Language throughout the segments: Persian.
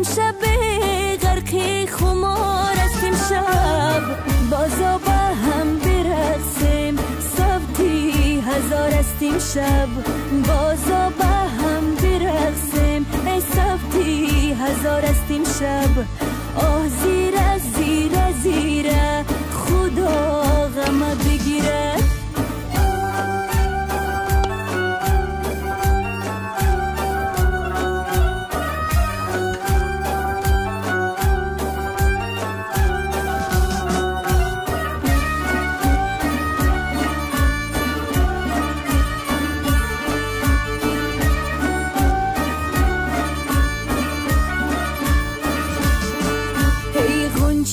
شب غرقی خمار استیم شب بازا با هم برقصیم صوتی هزار استیم شب بازا با هم برقصیم ای صوتی هزار استیم شب آه زیره زیره زیره خدا غم بگیره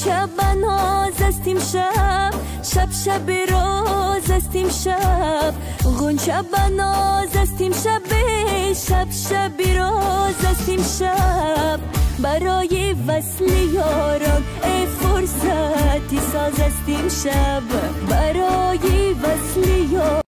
شب ناز استیم شب شب شب روز استیم شب غون شب ناز استیم شب شب شب روز استیم شب برای وصل یاران ای فرصتی ساز استیم شب برای وصل یاران